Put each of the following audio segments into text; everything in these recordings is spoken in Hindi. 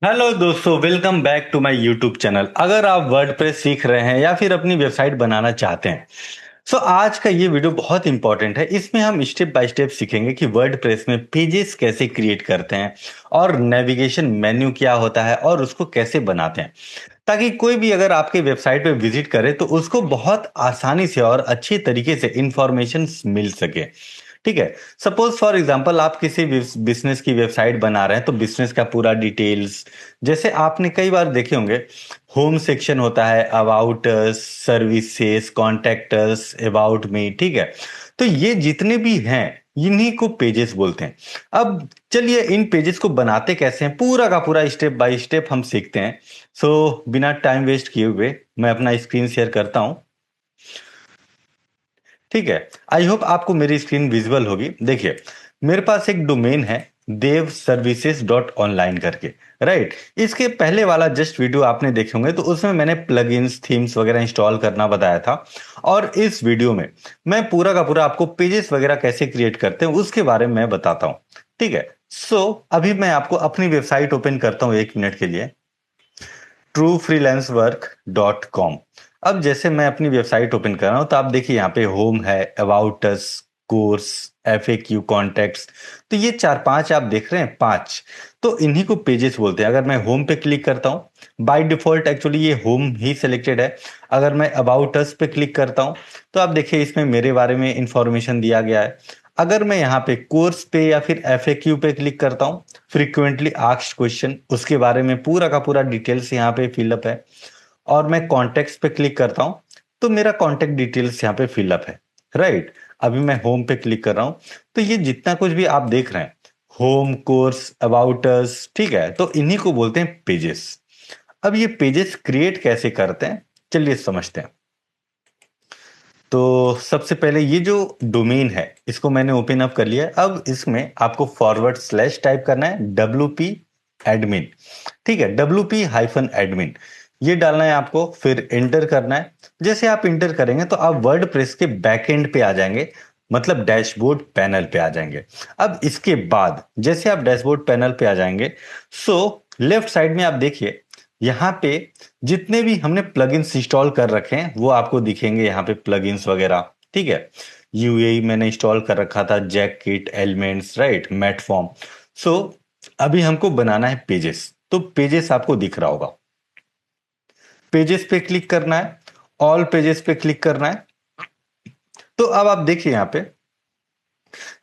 हेलो दोस्तों, welcome back to my YouTube channel. अगर आप वर्डप्रेस सीख रहे हैं या फिर अपनी वेबसाइट बनाना चाहते हैं, आज का ये वीडियो बहुत इंपॉर्टेंट है। इसमें हम स्टेप बाय स्टेप सीखेंगे कि वर्डप्रेस में पेजेस कैसे क्रिएट करते हैं और नेविगेशन मेन्यू क्या होता है और उसको कैसे बनाते हैं, ताकि कोई भी अगर आपके वेबसाइट पे विजिट करे तो उसको बहुत आसानी से और अच्छी तरीके से इंफॉर्मेशन मिल सके। ठीक है। सपोज फॉर एग्जांपल आप किसी बिजनेस की वेबसाइट बना रहे हैं, तो बिजनेस का पूरा डिटेल्स, जैसे आपने कई बार देखे होंगे, होम सेक्शन होता है, about us, services, contact us, about me. ठीक है। तो ये जितने भी हैं, इन्हीं को पेजेस बोलते हैं। अब चलिए इन पेजेस को बनाते कैसे हैं, पूरा का पूरा स्टेप बाय स्टेप हम सीखते हैं। बिना टाइम वेस्ट किए हुए मैं अपना स्क्रीन शेयर करता हूं। ठीक है। आई होप आपको मेरी स्क्रीन विजुअल होगी। देखिए, मेरे पास एक डोमेन है, देव सर्विसेज डॉट ऑनलाइन करके। राइट। इसके पहले वाला जस्ट वीडियो आपने देखे होंगे, तो उसमें मैंने प्लगइन्स, थीम्स वगैरह इंस्टॉल करना बताया था। और इस वीडियो में मैं पूरा का पूरा आपको पेजेस वगैरह कैसे क्रिएट करते हैं उसके बारे में मैं बताता हूं। ठीक है। अभी मैं आपको अपनी वेबसाइट ओपन करता हूं 1 मिनट के लिए, truefreelancework.com। अब जैसे मैं अपनी वेबसाइट ओपन कर रहा हूं, तो आप देखिए यहाँ पे होम है, about us, course, FAQ, contacts. तो ये चार पांच आप देख रहे हैं, पांच। तो इन्हीं को पेजेस बोलते हैं। अगर मैं होम पे क्लिक करता हूं, बाय डिफॉल्ट एक्चुअली ये होम ही सिलेक्टेड है। अगर मैं अबाउट अस पे क्लिक करता हूं, तो आप देखिए इसमें मेरे बारे में इंफॉर्मेशन दिया गया है। अगर मैं यहाँ पे कोर्स पे या फिर FAQ पे क्लिक करता हूँ, फ्रीक्वेंटली आस्क्ड क्वेश्चन, उसके बारे में पूरा का पूरा डिटेल्स यहाँ पे फिलअप है। और मैं कॉन्टेक्ट्स पे क्लिक करता हूँ, तो मेरा कॉन्टेक्ट डिटेल्स यहाँ पे फिलअप है। राइट। अभी मैं होम पे क्लिक कर रहा हूँ, तो ये जितना कुछ भी आप देख रहे हैं, होम, कोर्स, अबाउट अस, ठीक है, तो इन्हीं को बोलते हैं पेजेस। अब ये पेजेस क्रिएट कैसे करते हैं, चलिए समझते हैं। तो सबसे पहले ये जो डोमेन है, इसको मैंने ओपन अप कर लिया है। अब इसमें आपको फॉरवर्ड स्लैश टाइप करना है, WP एडमिन। ठीक है, WP-admin ये डालना है आपको, फिर एंटर करना है। जैसे आप इंटर करेंगे तो आप वर्डप्रेस के बैकएंड पे आ जाएंगे, मतलब डैशबोर्ड पैनल पे आ जाएंगे। अब इसके बाद जैसे आप डैशबोर्ड पैनल पे आ जाएंगे, लेफ्ट साइड में आप देखिए, यहाँ पे जितने भी हमने प्लगइन्स इंस्टॉल कर रखे हैं वो आपको दिखेंगे यहाँ पे, प्लगइन्स वगैरह। ठीक है। UAE मैंने इंस्टॉल कर रखा था, जैक किट, एलिमेंट्स, राइट, मैटफॉर्म। सो अभी हमको बनाना है पेजेस, तो पेजेस आपको दिख रहा होगा। पेजेस पे क्लिक करना है, ऑल पेजेस पे क्लिक करना है। तो अब आप देखिए यहाँ पे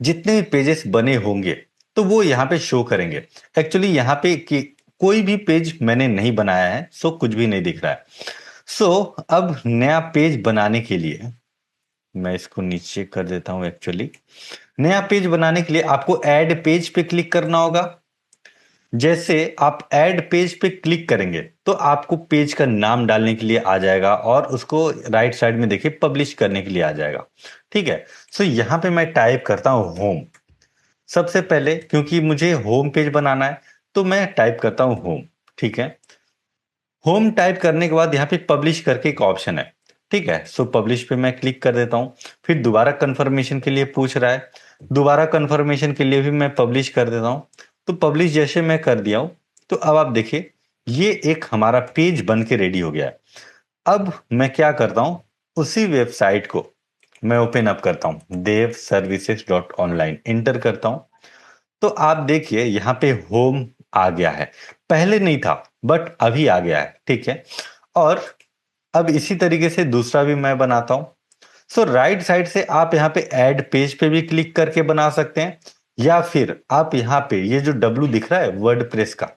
जितने भी पेजेस बने होंगे, तो वो यहाँ पे शो करेंगे। एक्चुअली यहाँ पे कोई भी पेज मैंने नहीं बनाया है, कुछ भी नहीं दिख रहा है। सो अब नया पेज बनाने के लिए मैं इसको नीचे कर देता हूं। एक्चुअली नया पेज बनाने के लिए आपको ऐड पेज पे क्लिक करना होगा। जैसे आप ऐड पेज पे क्लिक करेंगे, तो आपको पेज का नाम डालने के लिए आ जाएगा और उसको राइट साइड में देखिए पब्लिश करने के लिए आ जाएगा। ठीक है। यहां पे मैं टाइप करता हूं होम। सबसे पहले क्योंकि मुझे होम पेज बनाना है, तो मैं टाइप करता हूं होम। ठीक है। होम टाइप करने के बाद यहाँ पे पब्लिश करके एक ऑप्शन है। ठीक है। पब्लिश पे मैं क्लिक कर देता हूँ। फिर दोबारा कंफर्मेशन के लिए पूछ रहा है, दोबारा कंफर्मेशन के लिए भी मैं पब्लिश कर देता हूँ। तो पब्लिश जैसे मैं कर दिया हूँ, तो अब आप देखिए ये एक हमारा पेज बन के रेडी हो गया है। अब मैं क्या करता हूँ, उसी वेबसाइट को मैं ओपन अप करता हूँ, देव सर्विसेज डॉट ऑनलाइन, इंटर करता हूँ। तो आप देखिए यहाँ पे होम आ गया है। पहले नहीं था, बट अभी आ गया है। ठीक है। और अब इसी तरीके से दूसरा भी मैं बनाता हूं। राइट साइड से आप यहाँ पे ऐड पेज पे भी क्लिक करके बना सकते हैं, या फिर आप यहाँ पे ये जो W दिख रहा है वर्डप्रेस का,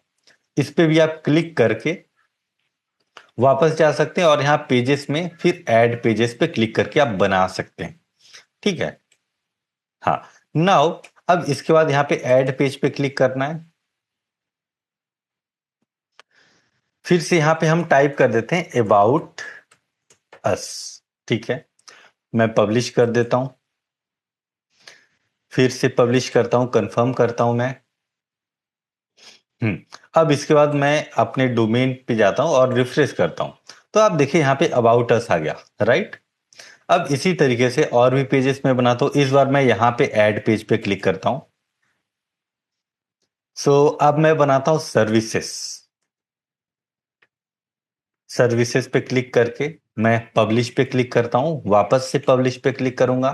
इस पे भी आप क्लिक करके वापस जा सकते हैं और यहाँ पेजेस में फिर ऐड पेजेस पे क्लिक करके आप बना सकते हैं। ठीक है। हाँ। नाउ अब इसके बाद यहाँ पे ऐड पेज पे क्लिक करना है। फिर से यहाँ पे हम टाइप कर देते हैं अबाउट अस। ठीक है। मैं पब्लिश कर देता हूं, फिर से पब्लिश करता हूं, कंफर्म करता हूं मैं। अब इसके बाद मैं अपने डोमेन पे जाता हूं और रिफ्रेश करता हूं। तो आप देखिए यहाँ पे अबाउट अस आ गया। राइट। अब इसी तरीके से और भी पेजेस में बनाता हूं। इस बार मैं यहाँ पे ऐड पेज पे क्लिक करता हूं। अब मैं बनाता हूं सर्विसेस। सर्विसेज पे क्लिक करके मैं पब्लिश पे क्लिक करता हूं, वापस से पब्लिश पे क्लिक करूंगा।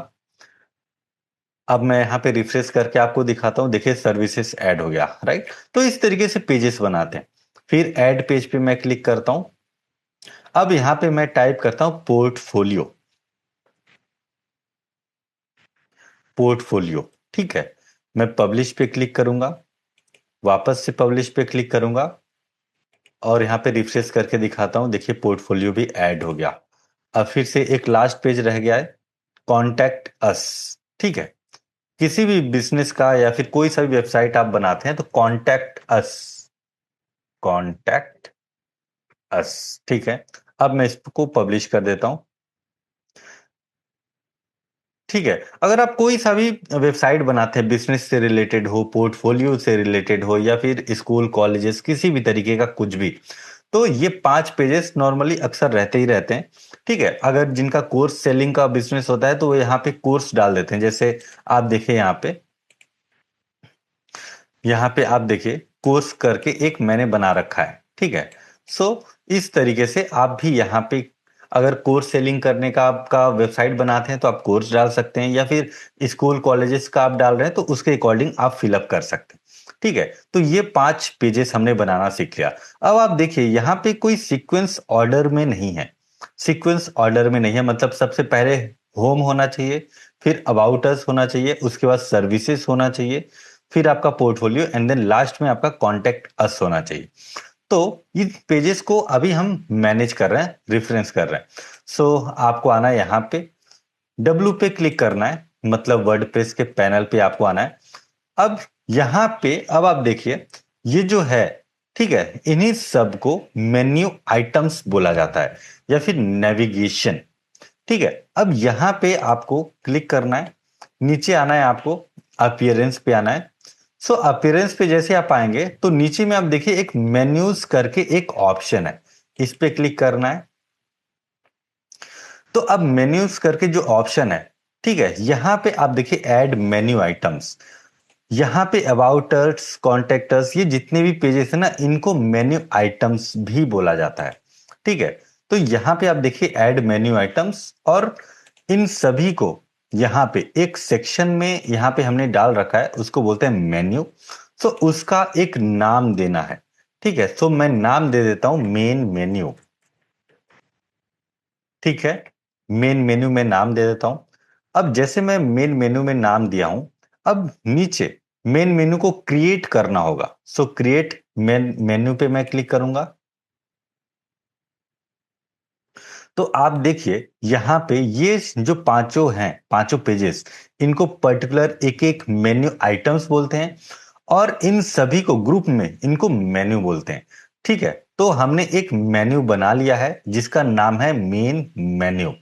अब मैं यहाँ पे रिफ्रेश करके आपको दिखाता हूँ, देखिए सर्विसेज ऐड हो गया, राइट। तो इस तरीके से पेजेस बनाते हैं। फिर ऐड पेज पे मैं क्लिक करता हूं। अब यहाँ पे मैं टाइप करता हूं पोर्टफोलियो, पोर्टफोलियो, ठीक है। मैं पब्लिश पे क्लिक करूंगा, वापस से पब्लिश पे क्लिक करूंगा और यहाँ पे रिफ्रेश करके दिखाता हूं, देखिए पोर्टफोलियो भी ऐड हो गया। अब फिर से एक लास्ट पेज रह गया है, कॉन्टैक्ट अस, ठीक है। किसी भी बिजनेस का या फिर कोई सा भी वेबसाइट आप बनाते हैं तो कॉन्टैक्ट अस, कॉन्टैक्ट अस, ठीक है। अब मैं इसको पब्लिश कर देता हूं, ठीक है। अगर आप कोई सा भी वेबसाइट बनाते हैं, बिजनेस से रिलेटेड हो, पोर्टफोलियो से रिलेटेड हो, या फिर स्कूल कॉलेजेस किसी भी तरीके का कुछ भी, तो ये 5 पेजेस नॉर्मली अक्सर रहते ही रहते हैं, ठीक है। अगर जिनका कोर्स सेलिंग का बिजनेस होता है तो वो यहाँ पे कोर्स डाल देते हैं, जैसे आप देखिए यहाँ पे आप देखिए कोर्स करके एक मैंने बना रखा है, ठीक है। सो इस तरीके से आप भी यहाँ पे अगर कोर्स सेलिंग करने का आपका वेबसाइट बनाते हैं तो आप कोर्स डाल सकते हैं, या फिर स्कूल कॉलेजेस का आप डाल रहे हैं तो उसके अकॉर्डिंग आप फिलअप कर सकते हैं, ठीक है। तो ये 5 पेजेस हमने बनाना सीख लिया। अब आप देखिए यहाँ पे कोई सीक्वेंस ऑर्डर में नहीं है, सीक्वेंस ऑर्डर में नहीं है, मतलब सबसे पहले होम होना चाहिए, फिर अबाउट अस होना चाहिए, उसके बाद सर्विसेज होना चाहिए, फिर आपका पोर्टफोलियो, एंड देन लास्ट में आपका कॉन्टेक्ट अस होना चाहिए। तो इन पेजेस को अभी हम मैनेज कर रहे हैं, रेफरेंस कर रहे हैं। सो आपको आना है यहाँ पे, डब्ल्यू पे क्लिक करना है, मतलब वर्डप्रेस के पैनल पे आपको आना है। अब यहाँ पे अब आप देखिए ये जो है, ठीक है, इन्हीं सब को मेन्यू आइटम्स बोला जाता है या फिर नेविगेशन, ठीक है। अब यहाँ पे आपको क्लिक करना है, नीचे आना है, आपको अपीयरेंस पे आना है। सो अपीयरेंस पे जैसे आप आएंगे तो नीचे में आप देखिए एक मेन्यूज करके एक ऑप्शन है, इस पे क्लिक करना है। तो अब मेन्यूज करके जो ऑप्शन है, ठीक है, यहां पे आप देखिए ऐड मेन्यू आइटम्स, यहाँ पे अबाउट अस, कॉन्टेक्ट अस, ये जितने भी पेजेस है ना, इनको मेन्यू आइटम्स भी बोला जाता है, ठीक है। तो यहाँ पे आप देखिए ऐड मेन्यू आइटम्स, और इन सभी को यहाँ पे एक सेक्शन में यहाँ पे हमने डाल रखा है, उसको बोलते हैं मेन्यू। तो उसका एक नाम देना है, ठीक है। तो मैं नाम दे देता हूं मेन मेन्यू, ठीक है। मेन मेन्यू में नाम दे देता हूं। अब जैसे मैं मेन मेन्यू में नाम दिया हूं, अब नीचे मेन मेन्यू को क्रिएट करना होगा। सो क्रिएट मेन मेन्यू पे मैं क्लिक करूंगा। तो आप देखिए यहाँ पे ये जो पांचों हैं, पांचों पेजेस, इनको पर्टिकुलर एक एक मेन्यू आइटम्स बोलते हैं, और इन सभी को ग्रुप में इनको मेन्यू बोलते हैं, ठीक है। तो हमने एक मेन्यू बना लिया है जिसका नाम है मेन मेन्यू,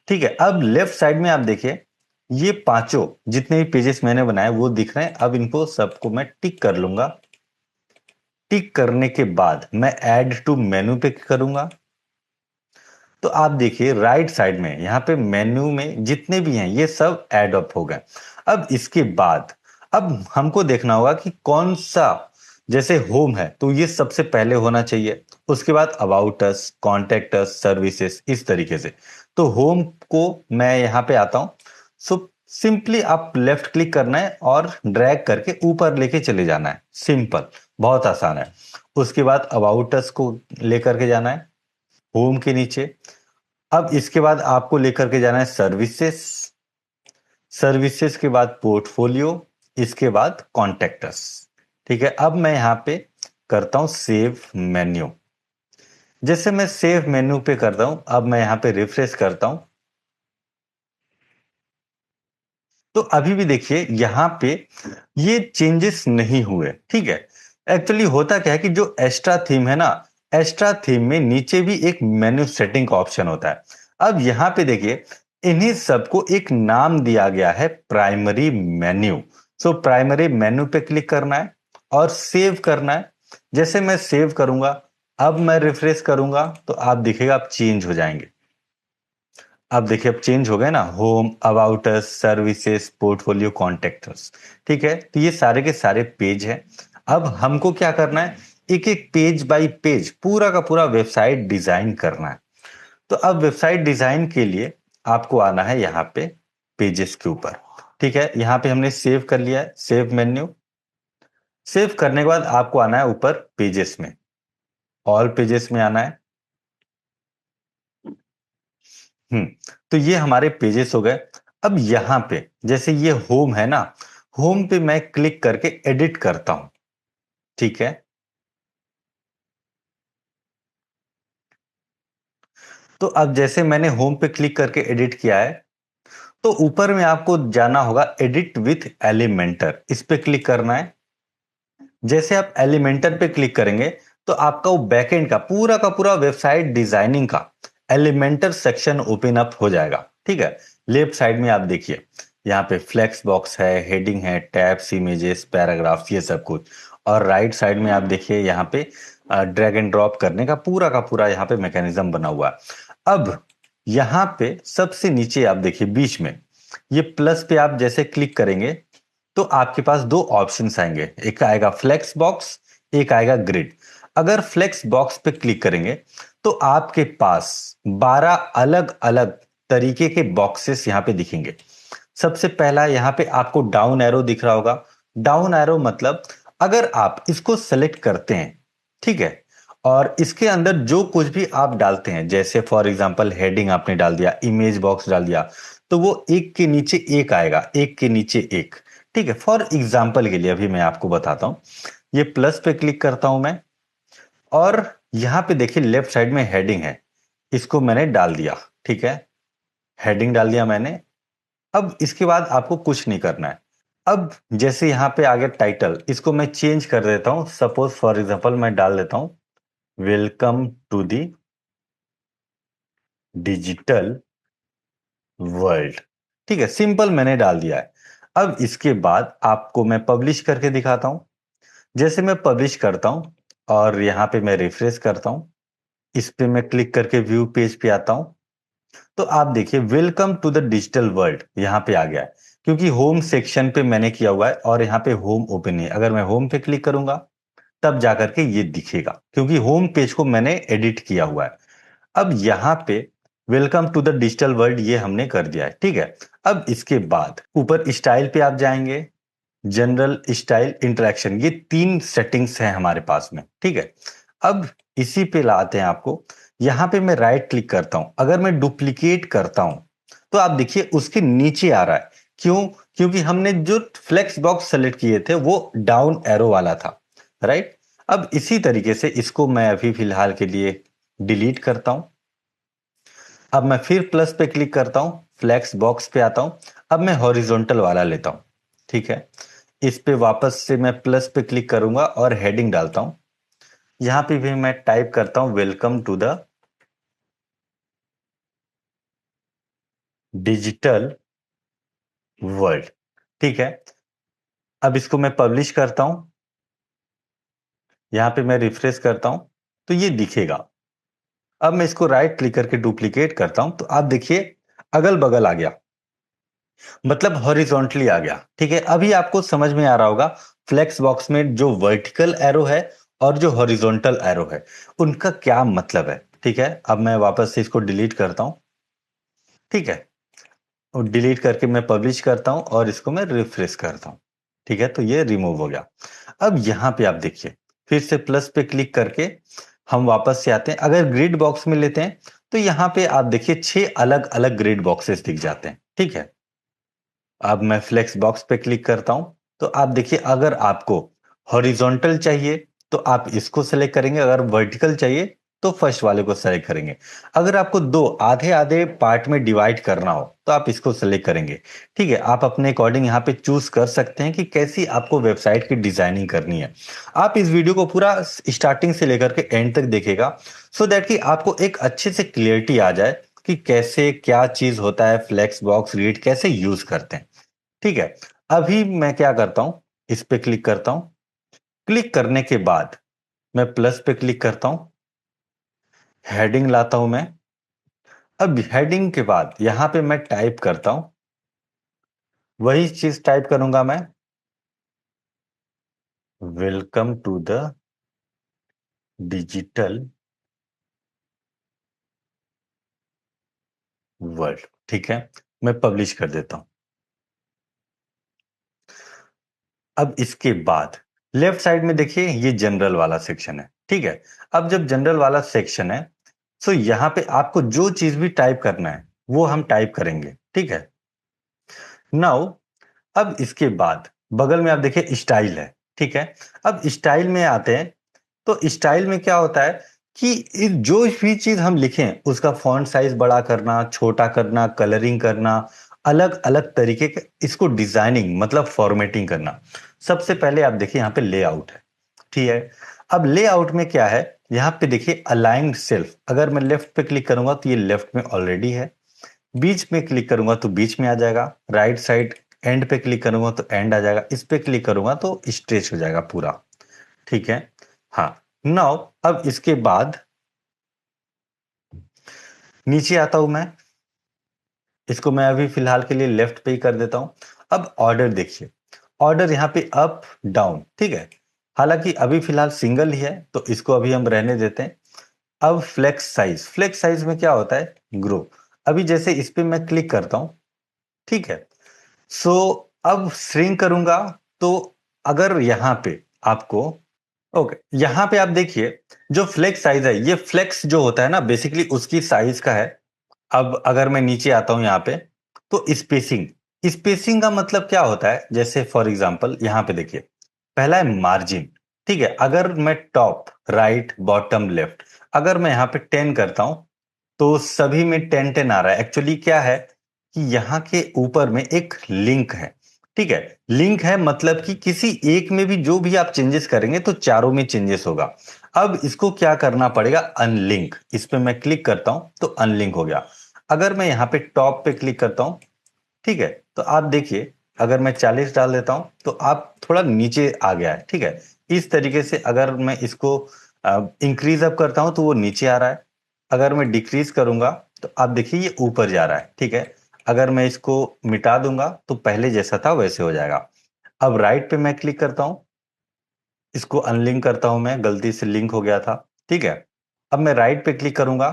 ठीक है। अब लेफ्ट साइड में आप देखिए ये पांचों जितने भी पेजेस मैंने बनाए वो दिख रहे हैं। अब इनको सबको मैं टिक कर लूंगा। टिक करने के बाद मैं ऐड टू मेनू पे करूंगा। तो आप देखिए राइट साइड में यहाँ पे मेन्यू में जितने भी हैं ये सब ऐड अप हो गए। अब इसके बाद अब हमको देखना होगा कि कौन सा, जैसे होम है तो ये सबसे पहले होना चाहिए, उसके बाद about us, contact us, services, इस तरीके से। तो होम को मैं यहाँ पे आता हूँ। सो सिंपली आप लेफ्ट क्लिक करना है और ड्रैग करके ऊपर लेके चले जाना है, सिंपल, बहुत आसान है। उसके बाद अबाउट अस को लेकर के जाना है होम के नीचे। अब इसके बाद आपको लेकर के जाना है सर्विसेज, सर्विसेज के बाद पोर्टफोलियो, इसके बाद कॉन्टेक्टस, ठीक है। अब मैं यहाँ पे करता हूं सेव मेन्यू। जैसे मैं सेव मेन्यू पे करता हूं, अब मैं यहाँ पे रिफ्रेश करता हूं, तो अभी भी देखिए यहाँ पे ये चेंजेस नहीं हुए, ठीक है। एक्चुअली होता क्या है कि जो एक्स्ट्रा थीम है ना, एक्स्ट्रा थीम में नीचे भी एक मेन्यू सेटिंग का ऑप्शन होता है। अब यहाँ पे देखिए इन्हीं सबको एक नाम दिया गया है primary menu. So primary menu पे क्लिक करना है और सेव करना है। जैसे मैं सेव करूंगा, अब मैं रिफ्रेश करूंगा तो आप दिखेगा आप चेंज हो जाएंगे। अब देखिए अब चेंज हो गए ना, home, about us, services, portfolio, contact us, ठीक है। तो ये सारे के सारे पेज हैं। अब हमको क्या करना है, एक एक पेज बाय पेज पूरा का पूरा वेबसाइट डिजाइन करना है। तो अब वेबसाइट डिजाइन के लिए आपको आना है यहाँ पे पेजेस के ऊपर। ठीक है, यहाँ पे हमने सेव कर लिया है, सेव मेन्यू। सेव करने के बाद आपको आना है ऊपर पेजेस में, ऑल पेजेस में आना है। तो ये हमारे पेजेस हो गए। अब यहाँ पे जैसे ये होम है ना, होम पे मैं क्लिक करके एडिट करता हूं। ठीक है, तो अब जैसे मैंने होम पे क्लिक करके एडिट किया है, तो ऊपर में आपको जाना होगा एडिट विथ एलिमेंटर, इस पे क्लिक करना है। जैसे आप एलिमेंटर पे क्लिक करेंगे तो आपका वो बैकएंड का पूरा वेबसाइट डिजाइनिंग का एलिमेंटर सेक्शन ओपन अप हो जाएगा। ठीक है, लेफ्ट साइड में आप देखिए यहाँ पे फ्लेक्स बॉक्स है, हेडिंग है, टैब्स, इमेजेस, पैराग्राफ, ये सब कुछ। और राइट साइड में आप देखिए यहाँ पे ड्रैग एंड ड्रॉप करने का पूरा यहाँ पे मैकेनिज्म बना हुआ है। अब यहाँ पे सबसे नीचे आप देखिए बीच में ये प्लस पे आप जैसे क्लिक करेंगे तो आपके पास दो ऑप्शंस आएंगे, एक आएगा फ्लेक्स बॉक्स, एक आएगा ग्रिड। अगर फ्लेक्स बॉक्स पे क्लिक करेंगे तो आपके पास 12 अलग अलग तरीके के बॉक्सेस यहाँ पे दिखेंगे। सबसे पहला यहाँ पे आपको डाउन एरो दिख रहा होगा। डाउन एरो मतलब अगर आप इसको सेलेक्ट करते हैं, ठीक है, और इसके अंदर जो कुछ भी आप डालते हैं, जैसे फॉर एग्जांपल हेडिंग आपने डाल दिया, इमेज बॉक्स डाल दिया, तो वो एक के नीचे एक आएगा, एक के नीचे एक। ठीक है, फॉर एग्जांपल के लिए अभी मैं आपको बताता हूं। ये प्लस पे क्लिक करता हूं मैं, और यहां पे देखिए लेफ्ट साइड में हेडिंग है, इसको मैंने डाल दिया। ठीक है, हेडिंग डाल दिया मैंने। अब इसके बाद आपको कुछ नहीं करना है। अब जैसे यहाँ पे आ गया टाइटल, इसको मैं चेंज कर देता हूं। सपोज फॉर एग्जांपल मैं डाल देता हूं welcome to the digital world. ठीक है, सिंपल मैंने डाल दिया है। अब इसके बाद आपको मैं पब्लिश करके दिखाता हूं। जैसे मैं पब्लिश करता हूं और यहाँ पे मैं रिफ्रेश करता हूं, इस पे मैं क्लिक करके व्यू पेज पे आता हूं, तो आप देखिए welcome to the digital world यहाँ पे आ गया है, क्योंकि होम सेक्शन पे मैंने किया हुआ है और यहाँ पे होम ओपन है। अगर मैं होम पे क्लिक करूंगा तब जाकर के ये दिखेगा, क्योंकि होम पेज को मैंने एडिट किया हुआ है। अब यहाँ पे welcome to the digital world ये हमने कर दिया है। ठीक है, अब इसके बाद ऊपर स्टाइल पे आप जाएंगे, जनरल, स्टाइल, इंटरेक्शन, ये तीन सेटिंग्स हैं हमारे पास में। ठीक है, अब इसी पे लाते हैं आपको। यहां पे मैं राइट क्लिक करता हूं, अगर मैं डुप्लीकेट करता हूं तो आप देखिए उसके नीचे आ रहा है। क्यों? क्योंकि हमने जो फ्लेक्स बॉक्स सेलेक्ट किए थे वो डाउन एरो वाला था, राइट। अब इसी तरीके से इसको मैं अभी फिलहाल के लिए डिलीट करता हूं। अब मैं फिर प्लस पे क्लिक करता हूं, फ्लेक्स बॉक्स पे आता हूं। अब मैं हॉरिजॉन्टल वाला लेता हूं। ठीक है, इस पे वापस से मैं प्लस पे क्लिक करूंगा और हेडिंग डालता हूं। यहां पे भी मैं टाइप करता हूं welcome to the digital world. ठीक है, अब इसको मैं पब्लिश करता हूं, यहां पे मैं रिफ्रेश करता हूं तो ये दिखेगा। अब मैं इसको राइट क्लिक करके डुप्लीकेट करता हूं तो आप देखिए अगल बगल आ गया, मतलब हॉरिजॉन्टली आ गया। ठीक है, अभी आपको समझ में आ रहा होगा फ्लेक्स बॉक्स में जो वर्टिकल एरो है और जो हॉरिजॉन्टल एरो है उनका क्या मतलब है। ठीक है, अब मैं वापस से इसको डिलीट करता हूं। ठीक है, और डिलीट करके मैं पब्लिश करता हूं और इसको मैं रिफ्रेश करता हूं। ठीक है, तो ये रिमूव हो गया। अब यहां पे आप देखिए फिर से प्लस पे क्लिक करके हम वापस से आते हैं। अगर ग्रिड बॉक्स में लेते हैं तो यहां पे आप देखिए 6 अलग अलग ग्रिड बॉक्सेस दिख जाते हैं। ठीक है, अब मैं फ्लेक्स बॉक्स पे क्लिक करता हूं तो आप देखिए अगर आपको हॉरिजॉन्टल चाहिए तो आप इसको सेलेक्ट करेंगे, अगर वर्टिकल चाहिए तो फर्स्ट वाले को सेलेक्ट करेंगे। अगर आपको दो आधे आधे पार्ट में डिवाइड करना हो तो आप इसको सेलेक्ट करेंगे। ठीक है, आप अपने अकॉर्डिंग यहाँ पे चूज कर सकते हैं कि कैसी आपको वेबसाइट की डिजाइनिंग करनी है। आप इस वीडियो को पूरा स्टार्टिंग से लेकर के एंड तक देखेगा, सो दैट कि आपको एक अच्छे से क्लियरिटी आ जाए कि कैसे क्या चीज होता है, फ्लेक्स बॉक्स रीड कैसे यूज करते हैं। ठीक है, अभी मैं क्या करता हूं, इस पे क्लिक करता हूं। क्लिक करने के बाद मैं प्लस पे क्लिक करता हूं, हेडिंग लाता हूं मैं। अब हेडिंग के बाद यहां पे मैं टाइप करता हूं, वही चीज टाइप करूंगा मैं, welcome to the digital world, ठीक है, मैं पब्लिश कर देता हूं। अब इसके बाद लेफ्ट साइड में देखिए ये जनरल वाला सेक्शन है, ठीक है। अब जब जनरल वाला सेक्शन है तो यहां पे आपको जो चीज भी टाइप करना है वो हम टाइप करेंगे, ठीक है। नाउ अब इसके बाद बगल में आप देखिए स्टाइल है, ठीक है। अब स्टाइल में आते हैं तो स्टाइल में क्या होता है कि जो भी चीज हम लिखें उसका फॉन्ट साइज बड़ा करना, छोटा करना, कलरिंग करना, अलग अलग तरीके के इसको डिजाइनिंग मतलब फॉर्मेटिंग करना। सबसे पहले आप देखिए यहाँ पे लेआउट है, ठीक है। अब लेआउट में क्या है, यहाँ पे देखिए अलाइंड सेल्फ, अगर मैं लेफ्ट पे क्लिक करूंगा तो ये लेफ्ट में ऑलरेडी है, बीच में क्लिक करूंगा तो बीच में आ जाएगा, राइट साइड एंड पे क्लिक करूंगा तो एंड आ जाएगा, इस पे क्लिक करूंगा तो स्ट्रेच हो जाएगा पूरा, ठीक है। हाँ, नाउ अब इसके बाद नीचे आता हूं मैं, इसको मैं अभी फिलहाल के लिए लेफ्ट पे ही कर देता हूं। अब ऑर्डर देखिए, ऑर्डर यहाँ पे अप डाउन, ठीक है। हालांकि अभी फिलहाल सिंगल ही है तो इसको अभी हम रहने देते हैं। अब फ्लेक्स साइज, फ्लेक्स साइज में क्या होता है, ग्रो। अभी जैसे इस पे मैं क्लिक करता हूं, ठीक है। सो अब श्रिंक करूंगा तो अगर यहाँ पे आपको, ओके, यहाँ पे आप देखिए जो फ्लेक्स साइज है, ये फ्लेक्स जो होता है ना बेसिकली उसकी साइज का है। अब अगर मैं नीचे आता हूं यहाँ पे तो स्पेसिंग, स्पेसिंग का मतलब क्या होता है, जैसे फॉर एग्जांपल यहाँ पे देखिए पहला है मार्जिन, ठीक है। अगर मैं टॉप राइट बॉटम लेफ्ट अगर मैं यहाँ पे 10 करता हूं तो सभी में 10 10 आ रहा है। एक्चुअली क्या है कि यहाँ के ऊपर में एक लिंक है, ठीक है। लिंक है मतलब कि किसी एक में भी जो भी आप चेंजेस करेंगे तो चारों में चेंजेस होगा। अब इसको क्या करना पड़ेगा, अनलिंक, इस पे मैं क्लिक करता हूं तो अनलिंक हो गया। अगर मैं यहाँ पे टॉप पे क्लिक करता हूं, ठीक है, तो आप देखिए अगर मैं 40 डाल देता हूं तो आप थोड़ा नीचे आ गया है, ठीक है। इस तरीके से अगर मैं इसको इंक्रीज अप करता हूं तो वो नीचे आ रहा है, अगर मैं डिक्रीज करूंगा तो आप देखिए ये ऊपर जा रहा है, ठीक है। अगर मैं इसको मिटा दूंगा तो पहले जैसा था वैसे हो जाएगा। अब राइट पे मैं क्लिक करता हूं, इसको अनलिंक करता हूं, मैं गलती से लिंक हो गया था, ठीक है। अब मैं राइट पे क्लिक करूंगा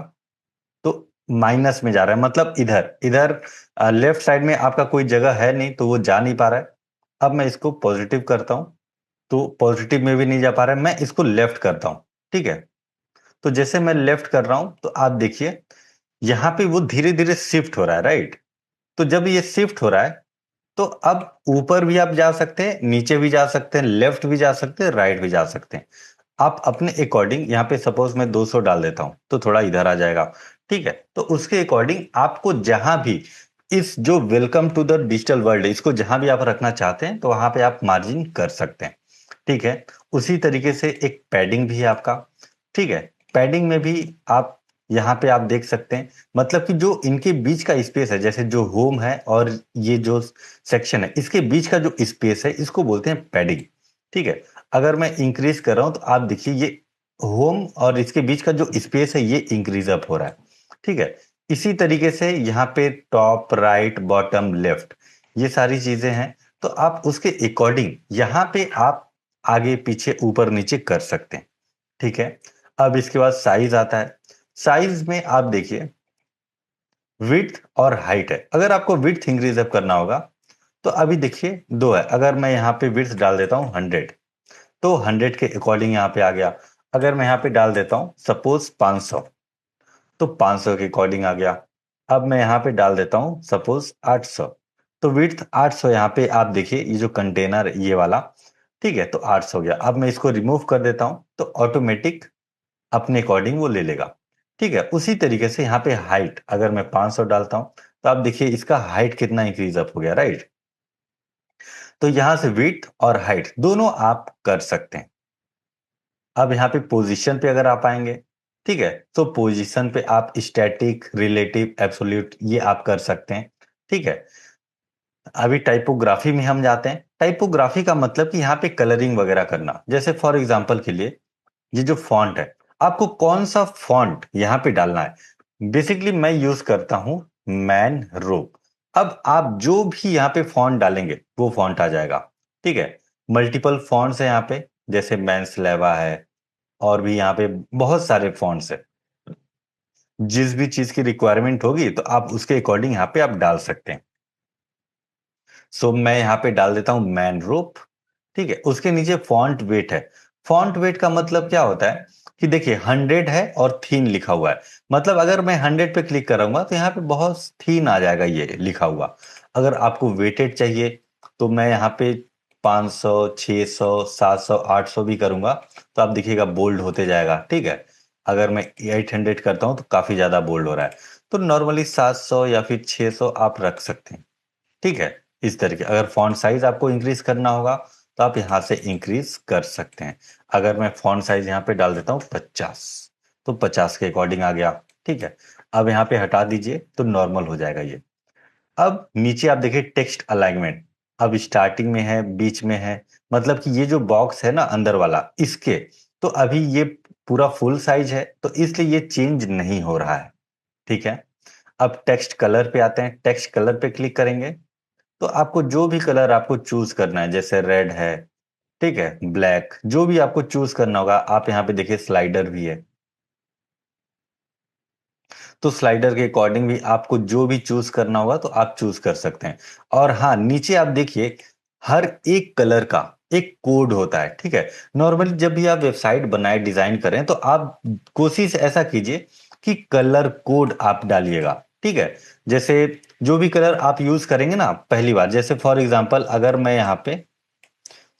तो माइनस में जा रहा है, मतलब इधर इधर लेफ्ट साइड में आपका कोई जगह है नहीं तो वो जा नहीं पा रहा है। अब मैं इसको पॉजिटिव करता हूं तो पॉजिटिव में भी नहीं जा पा रहा है, मैं इसको लेफ्ट करता हूं, ठीक है। तो जैसे मैं लेफ्ट कर रहा हूं तो आप देखिए यहाँ पे वो धीरे धीरे शिफ्ट हो रहा है, राइट। तो जब ये शिफ्ट हो रहा है तो अब ऊपर भी आप जा सकते हैं, नीचे भी जा सकते हैं, लेफ्ट भी जा सकते हैं, राइट भी जा सकते हैं। आप अपने अकॉर्डिंग, यहाँ पे सपोज मैं 200 डाल देता हूं तो थोड़ा इधर आ जाएगा, ठीक है। तो उसके अकॉर्डिंग आपको जहां भी इस जो welcome to the digital world इसको जहां भी आप रखना चाहते हैं तो वहां पे आप मार्जिन कर सकते हैं, ठीक है। उसी तरीके से एक पैडिंग भी है आपका, ठीक है। पैडिंग में भी आप यहाँ पे आप देख सकते हैं, मतलब कि जो इनके बीच का स्पेस है, जैसे जो होम है और ये जो सेक्शन है इसके बीच का जो स्पेस है इसको बोलते हैं पैडिंग, ठीक है। अगर मैं इंक्रीज कर रहा हूं तो आप देखिए ये होम और इसके बीच का जो स्पेस है ये इंक्रीज अप हो रहा है, ठीक है। इसी तरीके से यहाँ पे टॉप राइट बॉटम लेफ्ट ये सारी चीजें हैं, तो आप उसके अकॉर्डिंग यहाँ पे आप आगे पीछे ऊपर नीचे कर सकते हैं, ठीक है। अब इसके बाद साइज आता है, साइज में आप देखिए विड्थ और हाइट है। अगर आपको विड्थ इंक्रीज अप करना होगा तो अभी देखिए दो है, अगर मैं यहाँ पे विड्थ डाल देता हूँ 100 तो 100 के अकॉर्डिंग यहाँ पे आ गया। अगर मैं यहाँ पे डाल देता हूँ सपोज 500 तो 500 के अकॉर्डिंग आ गया। अब मैं यहाँ पे डाल देता हूँ सपोज 800 तो विड्थ 800, यहाँ पे आप देखिए ये जो कंटेनर ये वाला, ठीक है, तो 800 हो गया। अब मैं इसको रिमूव कर देता हूँ तो ऑटोमेटिक अपने अकॉर्डिंग वो ले लेगा, ठीक है। उसी तरीके से यहाँ पे हाइट अगर मैं 500 डालता हूँ तो आप देखिए इसका हाइट कितना इंक्रीज अप हो गया, राइट। तो यहां से विड्थ और हाइट दोनों आप कर सकते हैं। अब यहाँ पे पोजीशन पे अगर आप आएंगे, ठीक है, तो पोजीशन पे आप स्टैटिक रिलेटिव एब्सोल्यूट ये आप कर सकते हैं, ठीक है। अभी टाइपोग्राफी में हम जाते हैं। टाइपोग्राफी का मतलब कि यहाँ पे कलरिंग वगैरह करना, जैसे फॉर एग्जांपल के लिए ये जो फॉन्ट है आपको कौन सा फॉन्ट यहाँ पे डालना है। बेसिकली मैं यूज करता हूं मैन रो। अब आप जो भी यहाँ पे फॉन्ट डालेंगे वो फॉन्ट आ जाएगा, ठीक है। मल्टीपल फॉन्ट्स है यहाँ पे, जैसे मैन स्लेवा है, और भी यहाँ पे बहुत सारे फॉन्ट्स है। जिस भी चीज की रिक्वायरमेंट होगी तो आप उसके अकॉर्डिंग यहाँ पे आप डाल सकते हैं। सो मैं यहाँ पे डाल देता हूँ मैन रोप। ठीक है, उसके नीचे फॉन्ट वेट है। फॉन्ट वेट का मतलब क्या होता है कि देखिए 100 है और थीन लिखा हुआ है। मतलब अगर मैं 100 पे क्लिक करूंगा तो यहाँ पे बहुत थीन आ जाएगा ये लिखा हुआ। अगर आपको वेटेड चाहिए तो मैं यहाँ पे 500, 600, 700, 800 भी करूंगा तो आप देखिएगा बोल्ड होते जाएगा। ठीक है, अगर मैं 800 करता हूँ तो काफी ज्यादा बोल्ड हो रहा है। तो नॉर्मली 700 या फिर 600 आप रख सकते हैं। ठीक है, इस तरीके अगर फॉन्ट साइज आपको इंक्रीज करना होगा तो आप यहाँ से इंक्रीज कर सकते हैं। अगर मैं फॉन्ट साइज यहाँ पे डाल देता हूँ 50, तो 50 के अकॉर्डिंग आ गया। ठीक है, अब यहाँ पे हटा दीजिए तो नॉर्मल हो जाएगा ये। अब नीचे आप देखिए टेक्स्ट अलाइनमेंट, अब स्टार्टिंग में है, बीच में है, मतलब कि ये जो बॉक्स है ना अंदर वाला इसके, तो अभी ये पूरा फुल साइज है तो इसलिए ये चेंज नहीं हो रहा है। ठीक है, अब टेक्स्ट कलर पे आते हैं। टेक्स्ट कलर पे क्लिक करेंगे तो आपको जो भी कलर आपको चूज करना है, जैसे रेड है, ठीक है, ब्लैक, जो भी आपको चूज करना होगा, आप यहाँ पे देखिए स्लाइडर भी है। तो स्लाइडर के अकॉर्डिंग भी आपको जो भी चूज करना होगा तो आप चूज कर सकते हैं। और हाँ, नीचे आप देखिए हर एक कलर का एक कोड होता है। ठीक है, नॉर्मली जब भी आप वेबसाइट बनाए डिजाइन करें तो आप कोशिश ऐसा कीजिए कि कलर कोड आप डालिएगा। ठीक है, जैसे जो भी कलर आप यूज करेंगे ना पहली बार, जैसे फॉर एग्जांपल अगर मैं यहाँ पे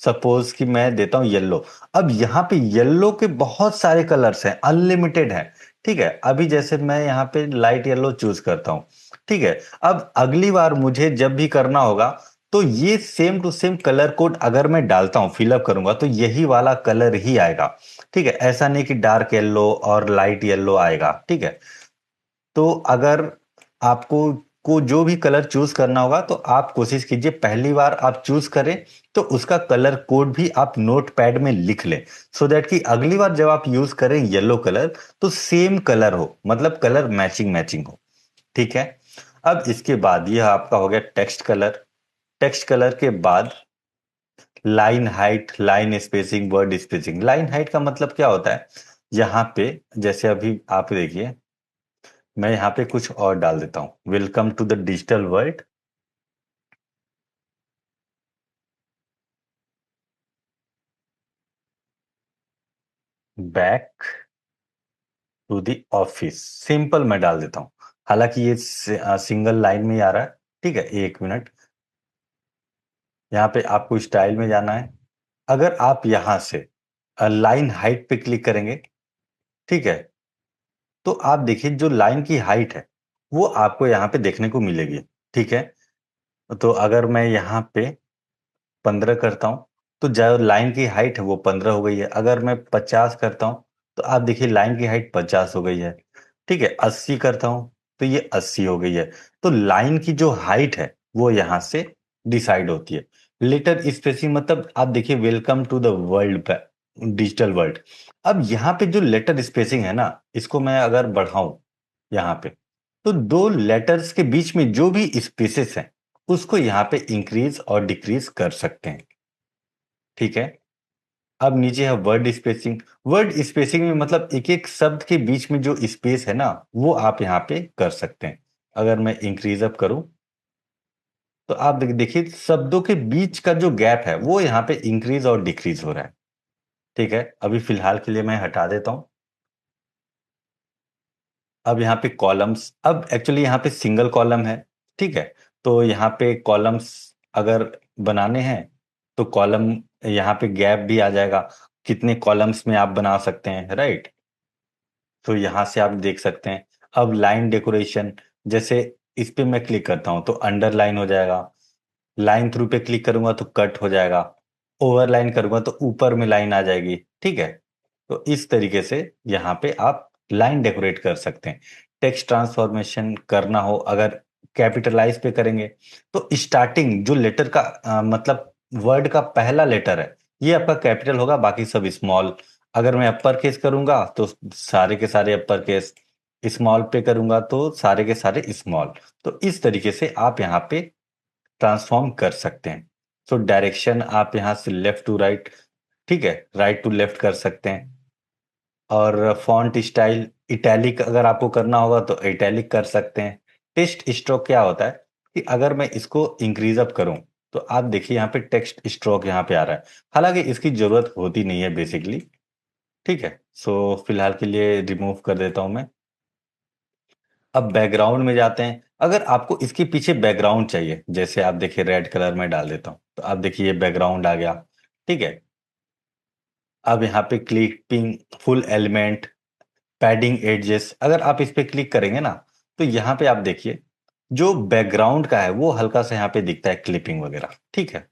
सपोज कि मैं देता हूं येलो। अब यहाँ पे येलो के बहुत सारे कलर्स हैं, अनलिमिटेड हैं। ठीक है, अभी जैसे मैं यहाँ पे लाइट येलो चूज करता हूँ। ठीक है, अब अगली बार मुझे जब भी करना होगा तो ये same to same colour code अगर मैं डालता हूँ, फिलअप करूंगा तो यही वाला कलर ही आएगा। ठीक है, ऐसा नहीं कि डार्क येलो और लाइट येलो आएगा। ठीक है, तो अगर आपको को जो भी कलर चूज करना होगा तो आप कोशिश कीजिए पहली बार आप चूज करें तो उसका कलर कोड भी आप नोट पैड में लिख लें, सो दैट कि अगली बार जब आप यूज करें येलो कलर तो सेम कलर हो, मतलब कलर मैचिंग मैचिंग हो। ठीक है, अब इसके बाद यह आपका हो गया टेक्स्ट कलर। टेक्स्ट कलर के बाद line height, line spacing, word spacing. Line height का मतलब क्या होता है, यहाँ पे जैसे अभी आप देखिए मैं यहाँ पे कुछ और डाल देता हूँ, welcome to the digital world, back to the office, simple मैं डाल देता हूँ। हालांकि ये सिंगल लाइन में ही आ रहा है। ठीक है, एक मिनट, यहाँ पे आपको स्टाइल में जाना है। अगर आप यहाँ से लाइन हाइट पे क्लिक करेंगे, ठीक है, तो आप देखिए जो लाइन की हाइट है वो आपको यहाँ पे देखने को मिलेगी। ठीक है, तो अगर मैं यहाँ पे 15 करता हूं तो जो लाइन की हाइट है वो 15 हो गई है। अगर मैं 50 करता हूं तो आप देखिए लाइन की हाइट 50 हो गई है। ठीक है, 80 करता हूं तो ये 80 हो गई है। तो लाइन की जो हाइट है वो यहाँ से डिसाइड होती है। लेटर स्पेसिंग मतलब आप देखिए welcome to the world, digital world. अब यहाँ पे जो लेटर स्पेसिंग है ना, इसको मैं अगर बढ़ाऊं यहाँ पे, तो दो लेटर्स के बीच में जो भी स्पेसेस हैं उसको यहाँ पे इंक्रीज और डिक्रीज कर सकते हैं। ठीक है, अब नीचे है वर्ड स्पेसिंग। वर्ड स्पेसिंग में मतलब एक एक शब्द के बीच में जो स्पेस है ना वो आप यहाँ पे कर सकते हैं। अगर मैं इंक्रीज अप करूं तो आप देखिए शब्दों के बीच का जो गैप है वो यहाँ पे इंक्रीज और डिक्रीज हो रहा है। ठीक है, अभी फिलहाल के लिए मैं हटा देता हूं। अब यहाँ पे कॉलम्स, अब एक्चुअली यहाँ पे सिंगल कॉलम है। ठीक है, तो यहाँ पे कॉलम्स अगर बनाने हैं तो कॉलम यहाँ पे गैप भी आ जाएगा, कितने कॉलम्स में आप बना सकते हैं, राइट। तो यहाँ से आप देख सकते हैं। अब लाइन डेकोरेशन, जैसे इस पे मैं क्लिक करता हूँ तो अंडरलाइन हो जाएगा, लाइन थ्रू पे क्लिक करूंगा तो कट हो जाएगा, ओवरलाइन करूंगा तो ऊपर में लाइन आ जाएगी। ठीक है, तो इस तरीके से यहाँ पे आप लाइन डेकोरेट कर सकते हैं। टेक्स्ट ट्रांसफॉर्मेशन करना हो अगर कैपिटलाइज पे करेंगे तो स्टार्टिंग जो लेटर का मतलब वर्ड का पहला लेटर है ये आपका कैपिटल होगा, बाकी सब स्मॉल। अगर मैं अपर केस करूंगा तो सारे के सारे अपर केस, स्मॉल पे करूंगा तो सारे के सारे स्मॉल। तो इस तरीके से आप यहाँ पे ट्रांसफॉर्म कर सकते हैं। सो डायरेक्शन आप यहाँ से लेफ्ट टू राइट, ठीक है, राइट टू लेफ्ट कर सकते हैं। और फॉन्ट स्टाइल इटैलिक अगर आपको करना होगा तो इटैलिक कर सकते हैं। टेक्स्ट स्ट्रोक क्या होता है कि अगर मैं इसको इंक्रीज अप करूं तो आप देखिए यहाँ पे टेक्स्ट स्ट्रोक यहाँ पे आ रहा है, हालांकि इसकी जरूरत होती नहीं है बेसिकली। ठीक है, सो फिलहाल के लिए रिमूव कर देता हूं मैं। अब बैकग्राउंड में जाते हैं। अगर आपको इसके पीछे बैकग्राउंड चाहिए, जैसे आप देखिए रेड कलर में डाल देता हूं, तो आप देखिए ये बैकग्राउंड आ गया। ठीक है, अब यहाँ पे clipping full element padding edges, अगर आप इस पे क्लिक करेंगे ना तो यहाँ पे आप देखिए जो बैकग्राउंड का है वो हल्का सा यहाँ पे दिखता है क्लिपिंग वगैरह। ठीक है,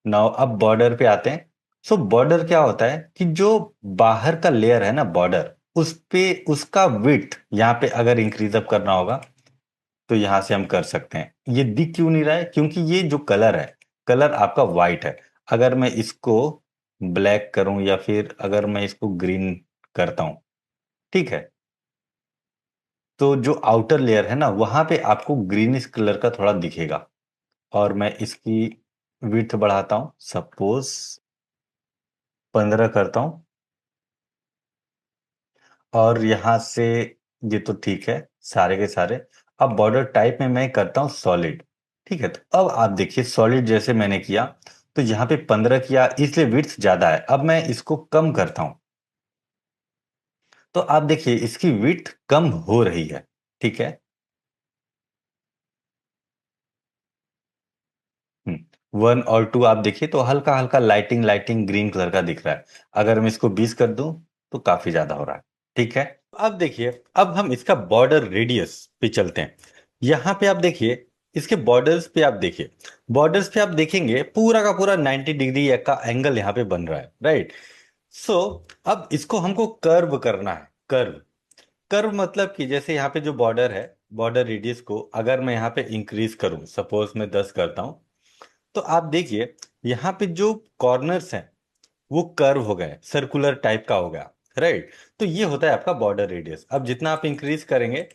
नाउ अब बॉर्डर पे आते हैं। सो बॉर्डर क्या होता है कि जो बाहर का लेयर है ना बॉर्डर, उस पे उसका विड्थ यहाँ पे अगर इंक्रीज अप करना होगा तो यहाँ से हम कर सकते हैं। ये दिख क्यों नहीं रहा है, क्योंकि ये जो कलर है, कलर आपका वाइट है। अगर मैं इसको ब्लैक करूं या फिर अगर मैं इसको ग्रीन करता हूं, ठीक है, तो जो आउटर लेयर है ना वहां पे आपको ग्रीनिश कलर का थोड़ा दिखेगा। और मैं इसकी विड्थ बढ़ाता हूं, सपोज 15 करता हूं। और यहां से ये तो ठीक है सारे के सारे। अब बॉर्डर टाइप में मैं करता हूं सॉलिड। ठीक है, तो अब आप देखिए सॉलिड जैसे मैंने किया तो यहाँ पे 15 किया, इसलिए विड्थ ज्यादा है। अब मैं इसको कम करता हूं तो आप देखिए इसकी विड्थ कम हो रही है। ठीक है, 1 और 2 आप देखिए तो हल्का हल्का लाइटिंग लाइटिंग ग्रीन कलर का दिख रहा है। अगर मैं इसको 20 कर दूं तो काफी ज्यादा हो रहा है। ठीक है, अब देखिए अब हम इसका बॉर्डर रेडियस पे चलते हैं। यहाँ पे आप देखिए इसके बॉर्डर्स पे आप देखिए, बॉर्डर्स पे आप देखेंगे पूरा का पूरा 90 डिग्री का एंगल यहाँ पे बन रहा है, राइट। सो अब इसको हमको कर्व करना है। कर्व, कर्व मतलब कि जैसे यहाँ पे जो बॉर्डर है, बॉर्डर रेडियस को अगर मैं यहाँ पे इंक्रीज करूं, सपोज मैं 10 करता हूं, तो आप देखिए यहाँ पे जो कॉर्नर्स हैं वो कर्व हो गए, सर्कुलर टाइप का हो गया, राइट। तो ये होता है आपका बॉर्डर रेडियस। अब जितना आप इंक्रीज करेंगे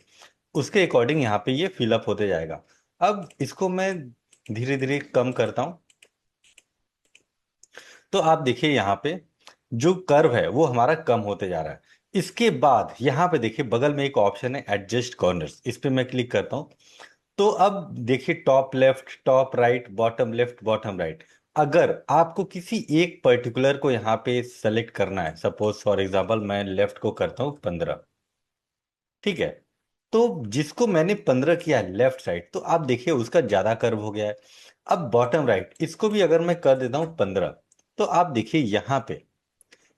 उसके अकॉर्डिंग यहाँ पे ये फिलअप होते जाएगा। अब इसको मैं धीरे धीरे कम करता हूं तो आप देखिए यहाँ पे जो कर्व है वो हमारा कम होते जा रहा है। इसके बाद यहाँ पे देखिए बगल में एक ऑप्शन है एडजस्ट कॉर्नर्स, इस पे मैं क्लिक करता हूँ। तो अब देखिए top left top right bottom left bottom right, अगर आपको किसी एक पर्टिकुलर को यहाँ पे सेलेक्ट करना है, सपोज फॉर एग्जांपल मैं लेफ्ट को करता हूँ 15। ठीक है, तो जिसको मैंने 15 किया है लेफ्ट साइड, तो आप देखिए उसका ज्यादा कर्व हो गया है। अब बॉटम राइट इसको भी अगर मैं कर देता हूँ 15, तो आप देखिए यहाँ पे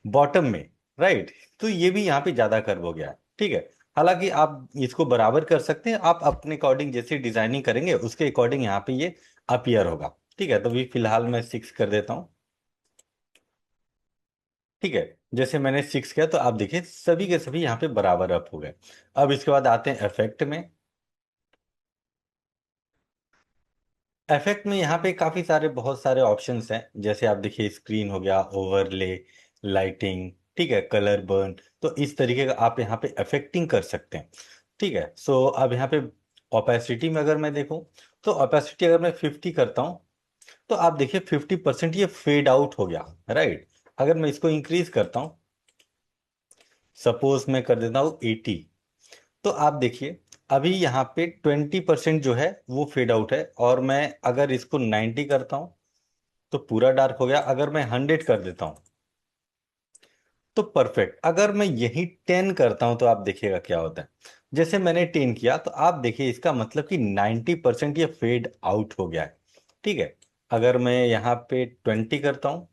बॉटम में, राइट, तो ये भी यहाँ पे ज्यादा कर्व हो गया है। ठीक है, हालांकि आप इसको बराबर कर सकते हैं, आप अपने अकॉर्डिंग जैसे डिजाइनिंग करेंगे उसके अकॉर्डिंग यहाँ पे ये अपीयर होगा। ठीक है, तो भी फिलहाल मैं 6 कर देता हूँ। ठीक है, जैसे मैंने 6 किया तो आप देखिए सभी के सभी यहाँ पे बराबर अप हो गए। अब इसके बाद आते हैं इफेक्ट में। इफेक्ट में यहाँ पे काफी सारे बहुत सारे ऑप्शंस हैं, जैसे आप देखिए स्क्रीन हो गया, ओवरले, लाइटिंग, ठीक है, कलर बर्न। तो इस तरीके का आप यहाँ पे इफेक्टिंग कर सकते हैं। ठीक है, सो अब यहाँ पे ओपेसिटी में अगर मैं देखूं तो ओपेसिटी अगर मैं 50 करता हूँ तो आप देखिए 50% ये फेड आउट हो गया, राइट। अगर मैं इसको इंक्रीज करता हूँ, सपोज मैं कर देता हूँ 80, तो आप देखिए अभी यहाँ पे 20% जो है वो फेड आउट है। और मैं अगर इसको 90 करता हूँ तो पूरा डार्क हो गया। अगर मैं 100 कर देता हूं तो परफेक्ट। अगर मैं यही 10 करता हूं तो आप देखिएगा क्या होता है। जैसे मैंने 10 किया तो आप देखिए इसका मतलब कि 90% ये फेड आउट हो गया है। ठीक है, अगर मैं यहाँ पे 20 करता हूं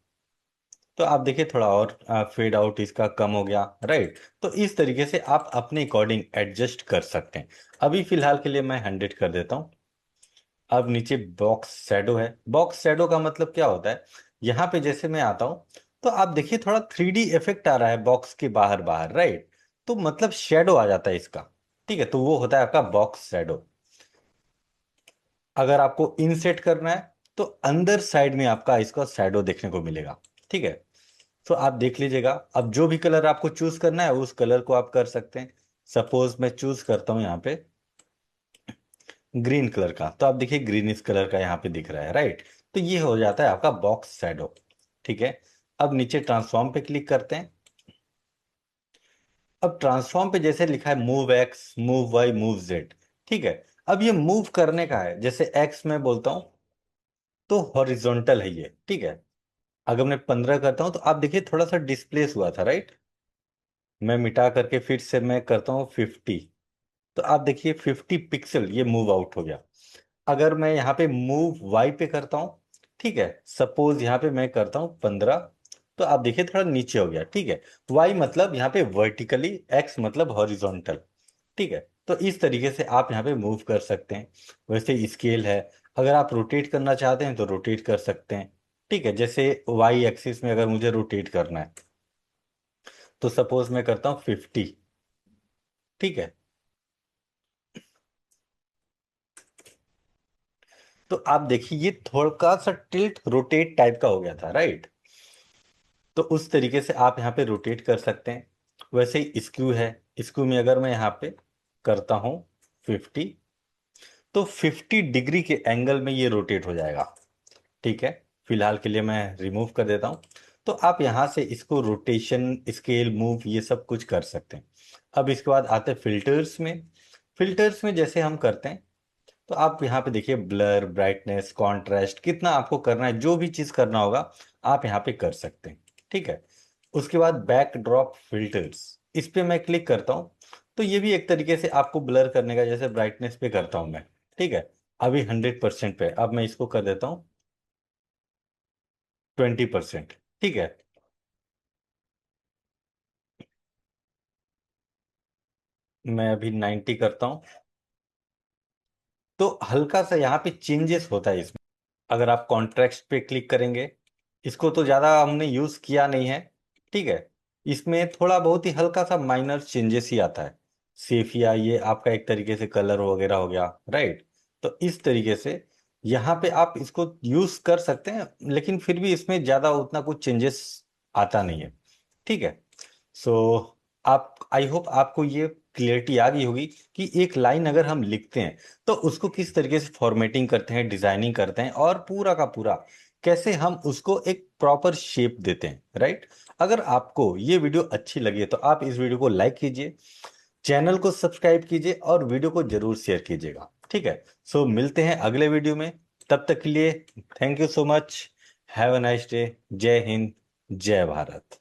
तो आप देखिए थोड़ा और फेड आउट इसका कम हो गया, राइट। तो इस तरीके से आप अपने अकॉर्डिंग एडजस्ट कर सकते हैं। अभी फिलहाल के लिए मैं 100 कर देता हूँ। अब नीचे बॉक्स शैडो है। बॉक्स शैडो का मतलब क्या होता है, यहाँ पे जैसे मैं आता हूँ तो आप देखिए थोड़ा 3D इफेक्ट आ रहा है बॉक्स के बाहर बाहर, राइट। तो मतलब शेडो आ जाता है इसका। ठीक है, तो वो होता है आपका बॉक्स शैडो। अगर आपको इन सेट करना है तो अंदर साइड में आपका इसका शैडो देखने को मिलेगा। ठीक है, तो आप देख लीजिएगा। अब जो भी कलर आपको चूज करना है उस कलर को आप कर सकते हैं। सपोज मैं चूज करता हूँ यहाँ पे ग्रीन कलर का, तो आप देखिए ग्रीनिश कलर का यहाँ पे दिख रहा है, राइट। तो ये हो जाता है आपका बॉक्स शैडो। ठीक है, अब नीचे ट्रांसफॉर्म पे क्लिक करते हैं। अब ट्रांसफॉर्म पे जैसे लिखा है move X, move Y, move Z, ठीक है। अब ये मूव करने का है, जैसे एक्स में बोलता हूं तो हॉरिजॉन्टल है ये, ठीक है। अगर मैं 15 करता हूं तो आप देखिए थोड़ा सा डिस्प्लेस हुआ था, राइट। मैं मिटा करके फिर से मैं करता हूँ 50, तो आप देखिए 50 पिक्सल ये मूव आउट हो गया। अगर मैं यहाँ पे मूव वाई पे करता हूँ, ठीक है, सपोज यहाँ पे मैं करता हूँ 15, तो आप देखिए थोड़ा नीचे हो गया, ठीक है। वाई मतलब यहाँ पे वर्टिकली, एक्स मतलब हॉरिजॉन्टल, ठीक है। तो इस तरीके से आप यहाँ पे मूव कर सकते हैं। वैसे स्केल है, अगर आप रोटेट करना चाहते हैं तो रोटेट कर सकते हैं, ठीक है। जैसे वाई एक्सिस में अगर मुझे रोटेट करना है तो सपोज मैं करता हूँ 50, ठीक है। तो आप देखिए ये थोड़ा सा टिल्ट रोटेट टाइप का हो गया था, राइट। तो उस तरीके से आप यहाँ पे रोटेट कर सकते हैं। वैसे ही स्क्यू है, स्क्यू में अगर मैं यहाँ पे करता हूँ 50, तो 50 डिग्री के एंगल में ये रोटेट हो जाएगा, ठीक है। फिलहाल के लिए मैं रिमूव कर देता हूँ। तो आप यहाँ से इसको रोटेशन, स्केल, मूव ये सब कुछ कर सकते हैं। अब इसके बाद आते हैं फिल्टर्स में। फिल्टर्स में जैसे हम करते हैं तो आप यहाँ पे देखिए ब्लर, ब्राइटनेस, कॉन्ट्रास्ट, कितना आपको करना है, जो भी चीज करना होगा आप यहाँ पे कर सकते हैं, ठीक है। उसके बाद बैक ड्रॉप फिल्टर्स, इस पे मैं क्लिक करता हूँ तो ये भी एक तरीके से आपको ब्लर करने का, जैसे ब्राइटनेस पे करता हूँ मैं, ठीक है। अभी 100% पे, अब मैं इसको कर देता हूँ 20%, ठीक है। मैं अभी 90 करता हूँ, तो हल्का सा यहाँ पे चेंजेस होता है इसमें। अगर आप कॉन्ट्रैक्ट पे क्लिक करेंगे, इसको तो ज्यादा हमने यूज किया नहीं है, ठीक है। इसमें थोड़ा बहुत ही हल्का सा माइनर चेंजेस ही आता है। सेफिया ये आपका एक तरीके से कलर वगैरह हो गया, राइट। तो इस तरीके से यहाँ पे आप इसको यूज कर सकते हैं, लेकिन फिर भी इसमें ज्यादा उतना कुछ चेंजेस आता नहीं है, ठीक है। सो आप, आई होप आपको ये क्लियरिटी आ गई होगी कि एक लाइन अगर हम लिखते हैं तो उसको किस तरीके से फॉर्मेटिंग करते हैं, डिजाइनिंग करते हैं, और पूरा का पूरा कैसे हम उसको एक प्रॉपर शेप देते हैं, राइट। अगर आपको ये वीडियो अच्छी लगी है तो आप इस वीडियो को लाइक कीजिए, चैनल को सब्सक्राइब कीजिए और वीडियो को जरूर शेयर कीजिएगा, ठीक है। सो मिलते हैं अगले वीडियो में, तब तक के लिए thank you so much. Have a nice day. जय हिंद, जय भारत।